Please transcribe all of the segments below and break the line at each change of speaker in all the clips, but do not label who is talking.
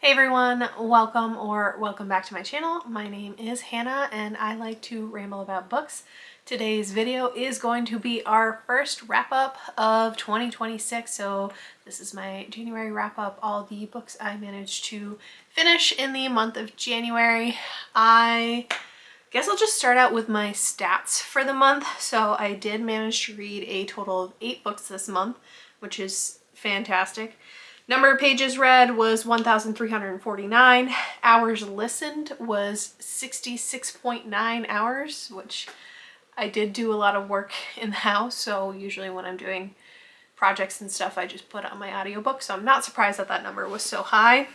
Hey everyone, welcome back to my channel. My name is Hannah and I like to ramble about books. Today's video is going to be our first wrap up of 2026. So this is my January wrap up, all the books I managed to finish in the month of January. I guess I'll just start out with my stats for the month. So I did manage to read a total of 8 books this month, which is fantastic. Number of pages read was 1,349. Hours listened was 66.9 hours, which I did do a lot of work in the house. So usually when I'm doing projects and stuff, I just put on my audiobook. So I'm not surprised that that number was so high.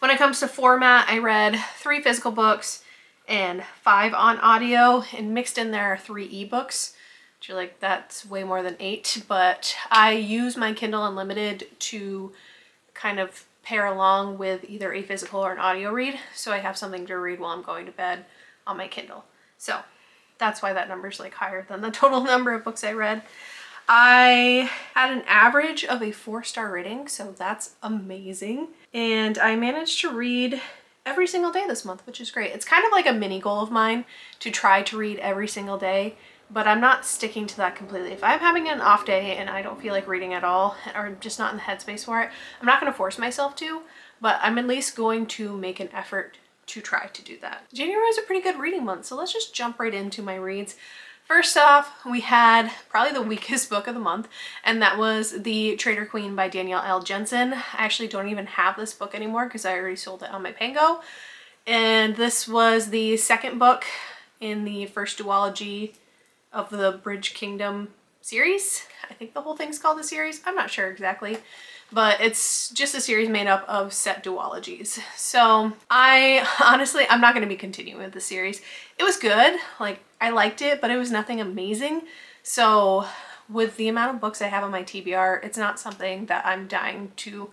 When it comes to format, I read 3 physical books and 5 on audio, and mixed in there are 3 ebooks. You're like, that's way more than 8, but I use my Kindle Unlimited to kind of pair along with either a physical or an audio read, so I have something to read while I'm going to bed on my Kindle. So that's why that number's like higher than the total number of books I read. I had an average of a 4-star rating, so that's amazing. And I managed to read every single day this month, which is great. It's kind of like a mini goal of mine to try to read every single day, but I'm not sticking to that completely. If I'm having an off day and I don't feel like reading at all, or just not in the headspace for it, I'm not going to force myself to, but I'm at least going to make an effort to try to do that. January is a pretty good reading month, so let's just jump right into my reads. First off, we had probably the weakest book of the month, and that was The Traitor Queen by Danielle L. Jensen. I actually don't even have this book anymore because I already sold it on my Pango. And this was the second book in the first duology of the Bridge Kingdom series. I think the whole thing's called the series. I'm not sure exactly, but it's just a series made up of set duologies. So I'm not going to be continuing with the series. It was good. Like, I liked it, but it was nothing amazing. So with the amount of books I have on my TBR, it's not something that I'm dying to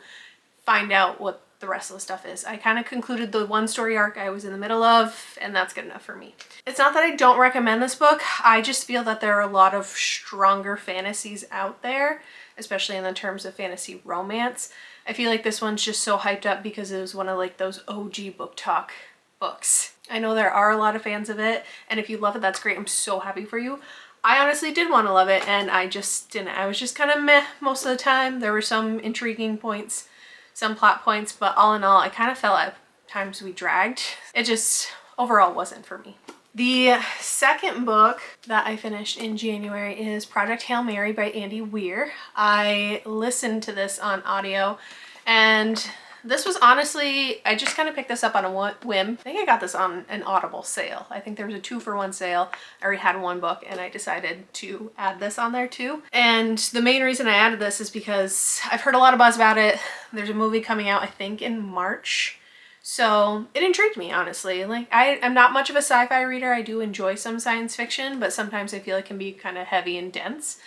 find out what the rest of the stuff is. I kind of concluded the 1 story arc I was in the middle of, and that's good enough for me. It's not that I don't recommend this book. I just feel that there are a lot of stronger fantasies out there, especially in the terms of fantasy romance. I feel like this one's just so hyped up because it was one of like those OG book talk books. I know there are a lot of fans of it, and if you love it, that's great. I'm so happy for you. I honestly did want to love it, and I just didn't. I was just kind of meh most of the time. There were some intriguing points, some plot points, but all in all, I kind of felt at times we dragged. It just overall wasn't for me. The second book that I finished in January is Project Hail Mary by Andy Weir. I listened to this on audio, and this was honestly, I just kind of picked this up on a whim. I think I got this on an Audible sale. I think there was a 2-for-1 sale. I already had 1 book and I decided to add this on there too. And the main reason I added this is because I've heard a lot of buzz about it. There's a movie coming out, I think in March. So it intrigued me, honestly. Like, I'm not much of a sci-fi reader. I do enjoy some science fiction, but sometimes I feel it can be kind of heavy and dense.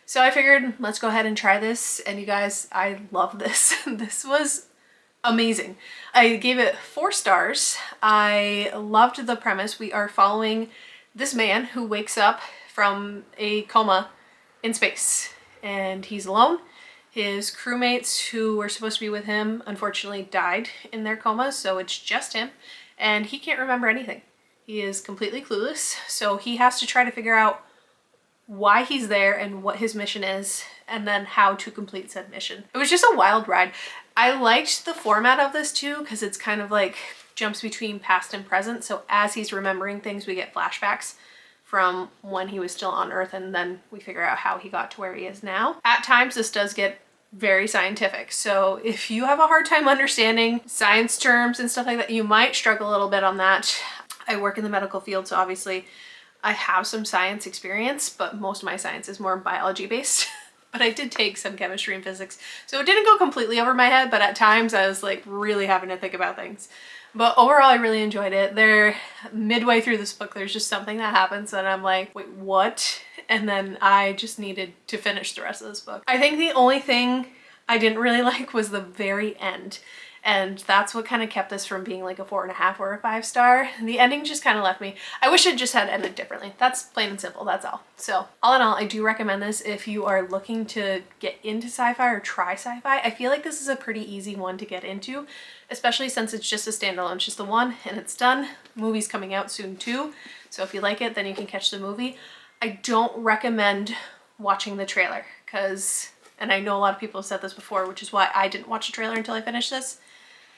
So I figured, let's go ahead and try this. And you guys, I love this. This was amazing. I gave it 4 stars. I loved the premise. We are following this man who wakes up from a coma in space, and he's alone. His crewmates who were supposed to be with him unfortunately died in their coma, so it's just him, and he can't remember anything. He is completely clueless, so he has to try to figure out why he's there and what his mission is, and then how to complete said mission. It was just a wild ride. I liked the format of this too, because it's kind of like jumps between past and present. So as he's remembering things, we get flashbacks from when he was still on Earth, and then we figure out how he got to where he is now. At times, this does get very scientific. So if you have a hard time understanding science terms and stuff like that, you might struggle a little bit on that. I work in the medical field, so obviously I have some science experience, but most of my science is more biology based. But I did take some chemistry and physics, so it didn't go completely over my head, but at times I was like really having to think about things. But overall, I really enjoyed it. Midway through this book, there's just something that happens and I'm like, wait, what? And then I just needed to finish the rest of this book. I think the only thing I didn't really like was the very end. And that's what kind of kept this from being like a 4.5 or a 5 star. The ending just kind of left me. I wish it just had ended differently. That's plain and simple, that's all. So all in all, I do recommend this if you are looking to get into sci-fi or try sci-fi. I feel like this is a pretty easy one to get into, especially since it's just a standalone. It's just the one and it's done. Movie's coming out soon too. So if you like it, then you can catch the movie. I don't recommend watching the trailer because, and I know a lot of people have said this before, which is why I didn't watch the trailer until I finished this.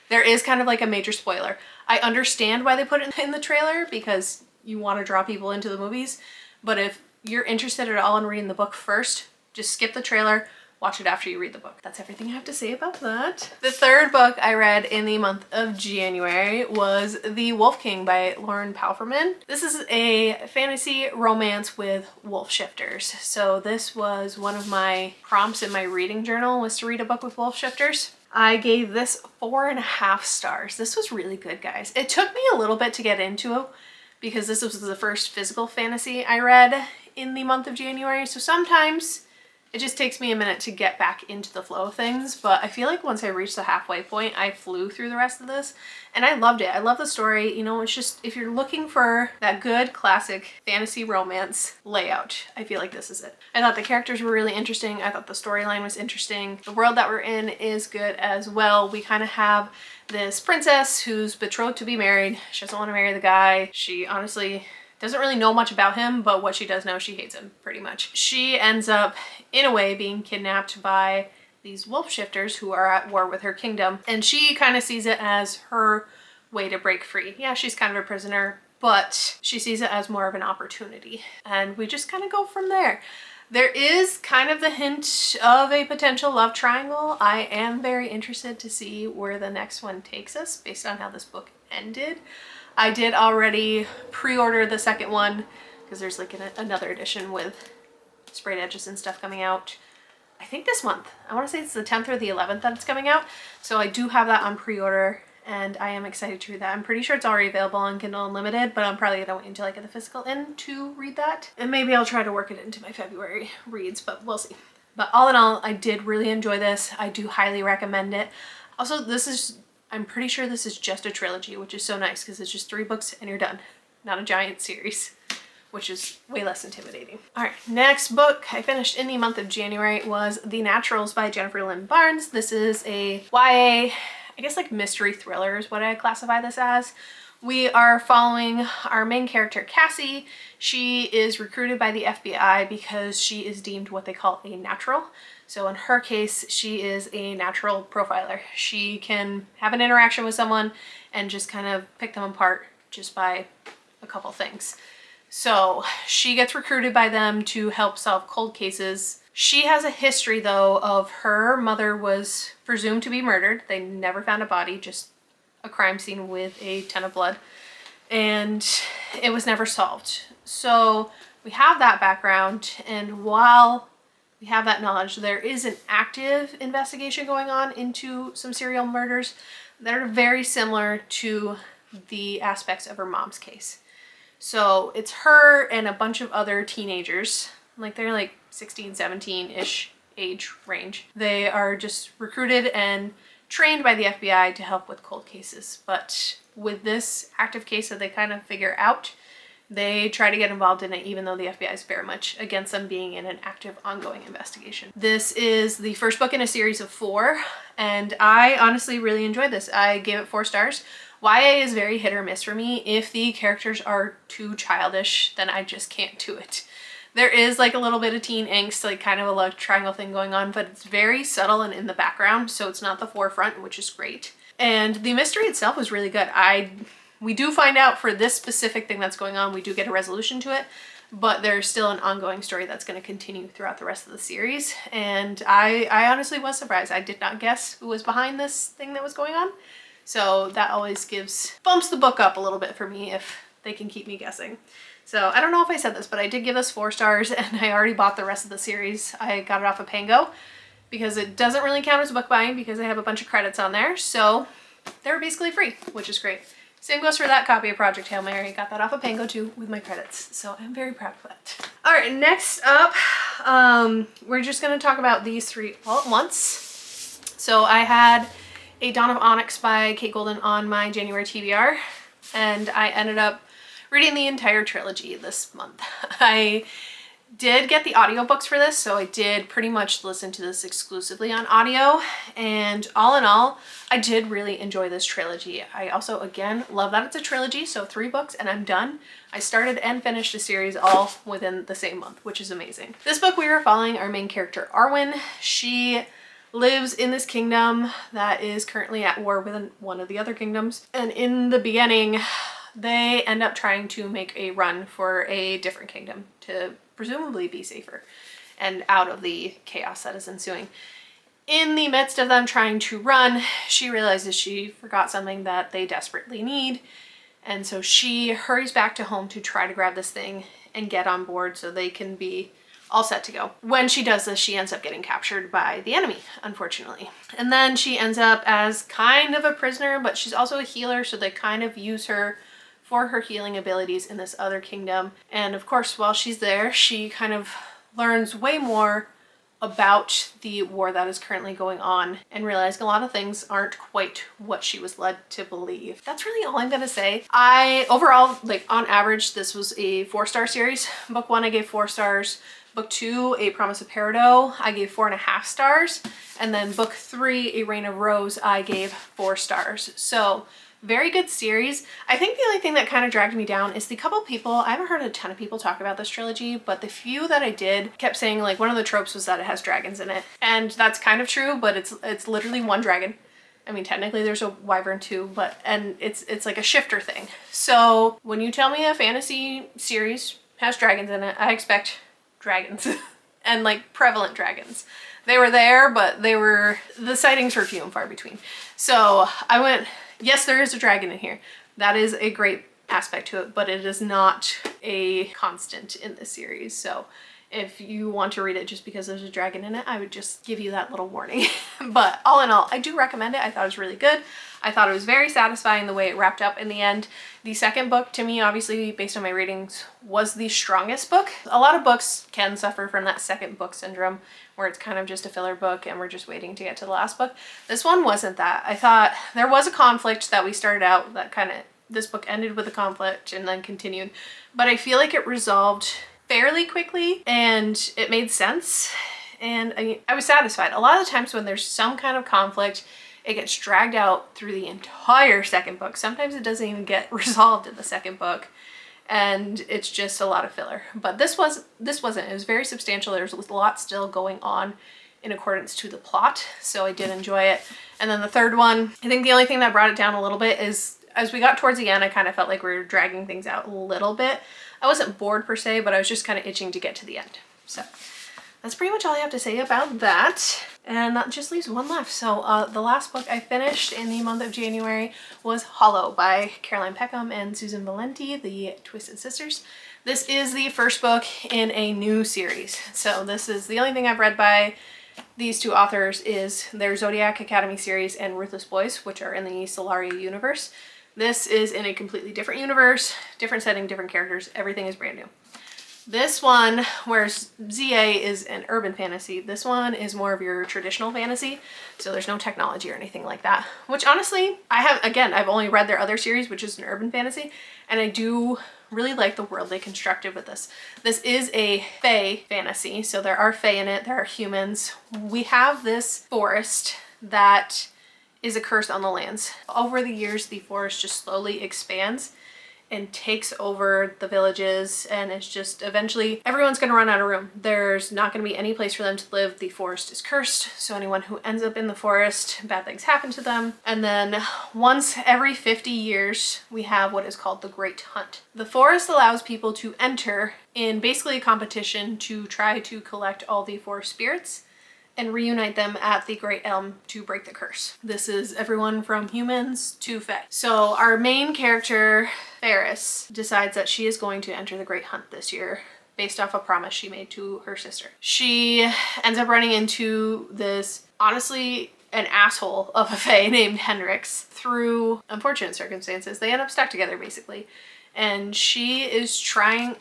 There is kind of like a major spoiler. I understand why they put it in the trailer because you want to draw people into the movies, but if you're interested at all in reading the book first, just skip the trailer, watch it after you read the book. That's everything I have to say about that. The third book I read in the month of January was The Wolf King by Lauren Palferman. This is a fantasy romance with wolf shifters. So this was one of my prompts in my reading journal, was to read a book with wolf shifters. I gave this 4.5 stars. This was really good, guys. It took me a little bit to get into it because this was the first physical fantasy I read in the month of January. So sometimes it just takes me a minute to get back into the flow of things, but I feel like once I reached the halfway point, I flew through the rest of this and I loved it. I love the story. You know, it's just, if you're looking for that good classic fantasy romance layout, I feel like this is it. I thought the characters were really interesting. I thought the storyline was interesting. The world that we're in is good as well. We kind of have this princess who's betrothed to be married. She doesn't want to marry the guy. She honestly doesn't really know much about him, but what she does know, she hates him pretty much. She ends up, in a way, being kidnapped by these wolf shifters who are at war with her kingdom. And she kind of sees it as her way to break free. Yeah, she's kind of a prisoner, but she sees it as more of an opportunity. And we just kind of go from there. There is kind of the hint of a potential love triangle. I am very interested to see where the next one takes us based on how this book ended. I did already pre-order the second one because there's like another edition with sprayed edges and stuff coming out, I think this month. I want to say it's the 10th or the 11th that it's coming out. So I do have that on pre-order and I am excited to read that. I'm pretty sure it's already available on Kindle Unlimited, but I'm probably going to wait until I get the physical in to read that. And maybe I'll try to work it into my February reads, but we'll see. But all in all, I did really enjoy this. I do highly recommend it. Also, I'm pretty sure this is just a trilogy, which is so nice because it's just 3 books and you're done. Not a giant series, which is way less intimidating. All right, next book I finished in the month of January was The Naturals by Jennifer Lynn Barnes. This is a YA, I guess like mystery thriller is what I classify this as. We are following our main character, Cassie. She is recruited by the FBI because she is deemed what they call a natural. So in her case, she is a natural profiler. She can have an interaction with someone and just kind of pick them apart just by a couple things. So she gets recruited by them to help solve cold cases. She has a history though of her mother was presumed to be murdered. They never found a body, just a crime scene with a ton of blood, and it was never solved. So we have that background, and while we have that knowledge, there is an active investigation going on into some serial murders that are very similar to the aspects of her mom's case. So it's her and a bunch of other teenagers, like they're like 16, 17-ish age range. They are just recruited and trained by the FBI to help with cold cases. But with this active case that they kind of figure out, they try to get involved in it even though the FBI is very much against them being in an active ongoing investigation. This is the first book in a series of 4 and I honestly really enjoyed this. I gave it 4 stars. YA is very hit or miss for me. If the characters are too childish, then I just can't do it. There is like a little bit of teen angst, like kind of a love triangle thing going on, but it's very subtle and in the background, so it's not the forefront, which is great. And the mystery itself was really good. We do find out for this specific thing that's going on, we do get a resolution to it, but there's still an ongoing story that's going to continue throughout the rest of the series. And I honestly was surprised. I did not guess who was behind this thing that was going on. So that always bumps the book up a little bit for me if they can keep me guessing. So I don't know if I said this, but I did give this 4 stars and I already bought the rest of the series. I got it off of Pango because it doesn't really count as book buying because I have a bunch of credits on there. So they're basically free, which is great. Same goes for that copy of Project Hail Mary. Got that off of Pango too with my credits. So I'm very proud of that. All right, next up, we're just gonna talk about these 3 all at once. So I had A Dawn of Onyx by Kate Golden on my January TBR, and I ended up reading the entire trilogy this month. I did get the audiobooks for this, so I did pretty much listen to this exclusively on audio, and all in all, I did really enjoy this trilogy. I also, again, love that it's a trilogy, so 3 books and I'm done. I started and finished the series all within the same month, which is amazing. This book we were following our main character, Arwen. She lives in this kingdom that is currently at war with one of the other kingdoms, and in the beginning, they end up trying to make a run for a different kingdom to presumably be safer and out of the chaos that is ensuing. In the midst of them trying to run, she realizes she forgot something that they desperately need, and so she hurries back to home to try to grab this thing and get on board so they can be all set to go. When she does this, she ends up getting captured by the enemy, unfortunately. And then she ends up as kind of a prisoner, but she's also a healer, so they kind of use her for her healing abilities in this other kingdom. And of course, while she's there, she kind of learns way more about the war that is currently going on and realizing a lot of things aren't quite what she was led to believe. That's really all I'm gonna say. Overall, like on average, this was a 4-star series. Book 1, I gave 4 stars. Book 2, A Promise of Peridot, I gave 4.5 stars. And then book 3, A Reign of Rose, I gave 4 stars. So very good series. I think the only thing that kind of dragged me down is the couple people, I haven't heard a ton of people talk about this trilogy, but the few that I did kept saying like one of the tropes was that it has dragons in it. And that's kind of true, but it's literally one dragon. I mean, technically there's a wyvern too, and it's like a shifter thing. So when you tell me a fantasy series has dragons in it, I expect dragons and like prevalent dragons. They were there, but the sightings were few and far between. So I went, yes, there is a dragon in here. That is a great aspect to it, but it is not a constant in this series. So if you want to read it just because there's a dragon in it, I would just give you that little warning. But all in all, I do recommend it. I thought it was really good. I thought it was very satisfying the way it wrapped up in the end. The second book, to me, obviously, based on my ratings, was the strongest book. A lot of books can suffer from that second book syndrome, where it's kind of just a filler book and we're just waiting to get to the last book. This one wasn't that. I thought there was a conflict that we started out that this book ended with a conflict and then continued, but I feel like it resolved fairly quickly and it made sense. And I was satisfied. A lot of the times when there's some kind of conflict, it gets dragged out through the entire second book. Sometimes it doesn't even get resolved in the second book, and it's just a lot of filler. But this wasn't. It was very substantial. There's a lot still going on in accordance to the plot, so I did enjoy it. And then the third one, I think the only thing that brought it down a little bit is as we got towards the end, I kind of felt like we were dragging things out a little bit. I wasn't bored per se, but I was just kind of itching to get to the end. So that's pretty much all I have to say about that. And that just leaves one left. So the last book I finished in the month of January was Hollow by Caroline Peckham and Susan Valenti, the Twisted Sisters. This is the first book in a new series. So this is the only thing I've read by these two authors is their Zodiac Academy series and Ruthless Boys, which are in the Solaria universe. This is in a completely different universe, different setting, different characters. Everything is brand new. This one, whereas ZA is an urban fantasy, this one is more of your traditional fantasy. So there's no technology or anything like that, which honestly, I've only read their other series, which is an urban fantasy, and I do really like the world they constructed with this. This is a fae fantasy, so there are fae in it, there are humans. We have this forest that is a curse on the lands. Over the years, the forest just slowly expands and takes over the villages, and it's just eventually everyone's gonna run out of room. There's not gonna be any place for them to live. The forest is cursed, so anyone who ends up in the forest, bad things happen to them. And then once every 50 years, we have what is called the Great Hunt. The forest allows people to enter in basically a competition to try to collect all the forest spirits and reunite them at the Great Elm to break the curse. This is everyone from humans to fae. So our main character, Ferris, decides that she is going to enter the Great Hunt this year based off a promise she made to her sister. She ends up running into this, honestly, an asshole of a fae named Hendrix. Through unfortunate circumstances, they end up stuck together basically. And she is trying,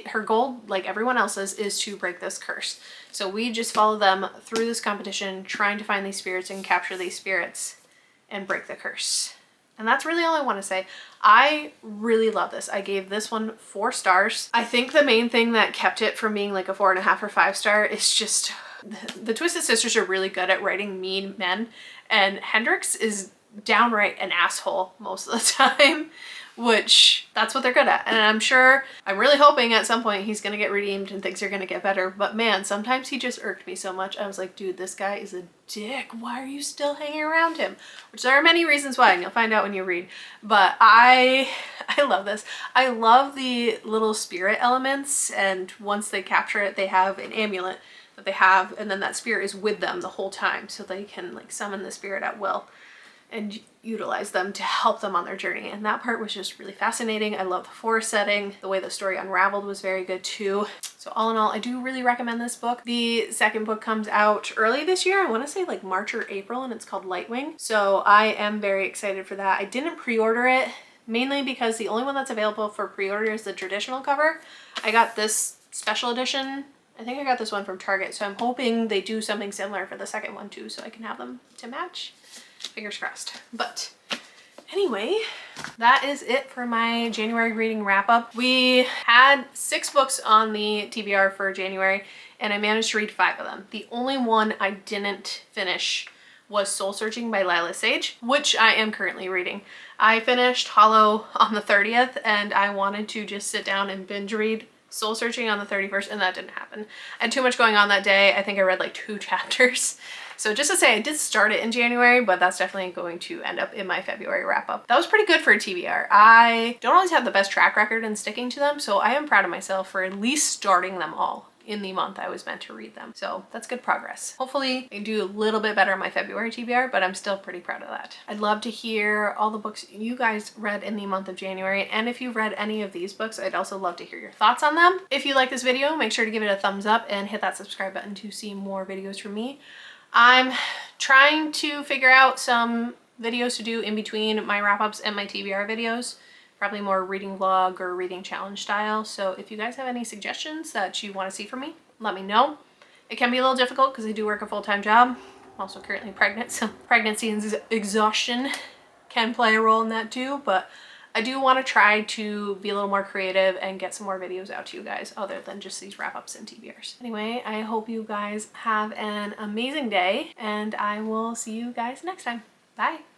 her goal, like everyone else's, is to break this curse. So we just follow them through this competition, trying to find these spirits and capture these spirits and break the curse. And that's really all I want to say. I really love this. I gave this one 4 stars. I think the main thing that kept it from being like a 4.5 or 5 star is just the Twisted Sisters are really good at writing mean men, and Hendrix is downright an asshole most of the time, which that's what they're good at. And I'm really hoping at some point he's gonna get redeemed and things are gonna get better. But man, sometimes he just irked me so much. I was like, dude, this guy is a dick. Why are you still hanging around him? Which there are many reasons why, and you'll find out when you read. But I love this. I love the little spirit elements, and once they capture it, they have an amulet that they have, and then that spirit is with them the whole time, so they can like summon the spirit at will and utilize them to help them on their journey. And that part was just really fascinating. I love the forest setting. The way the story unraveled was very good too. So all in all, I do really recommend this book. The second book comes out early this year. I want to say like March or April, and it's called Lightwing. So I am very excited for that. I didn't pre-order it mainly because the only one that's available for pre-order is the traditional cover. I got this special edition. I think I got this one from Target. So I'm hoping they do something similar for the second one too, so I can have them to match. Fingers crossed. But anyway, that is it for my January reading wrap up. We had 6 books on the TBR for January, and I managed to read 5 of them. The only one I didn't finish was Soul Searching by Lila Sage, which I am currently reading. I finished Hollow on the 30th, and I wanted to just sit down and binge read Soul Searching on the 31st, and that didn't happen. I had too much going on that day. I think I read like 2 chapters. So just to say, I did start it in January, but that's definitely going to end up in my February wrap up. That was pretty good for a TBR. I don't always have the best track record in sticking to them, so I am proud of myself for at least starting them all in the month I was meant to read them. So that's good progress. Hopefully I do a little bit better in my February TBR, but I'm still pretty proud of that. I'd love to hear all the books you guys read in the month of January, and if you've read any of these books, I'd also love to hear your thoughts on them. If you like this video, make sure to give it a thumbs up and hit that subscribe button to see more videos from me. I'm trying to figure out some videos to do in between my wrap-ups and my TBR videos, probably more reading vlog or reading challenge style. So if you guys have any suggestions that you want to see from me, let me know. It can be a little difficult because I do work a full-time job. I'm also currently pregnant, so pregnancy and exhaustion can play a role in that too, but I do want to try to be a little more creative and get some more videos out to you guys other than just these wrap-ups and TBRs. Anyway, I hope you guys have an amazing day, and I will see you guys next time. Bye!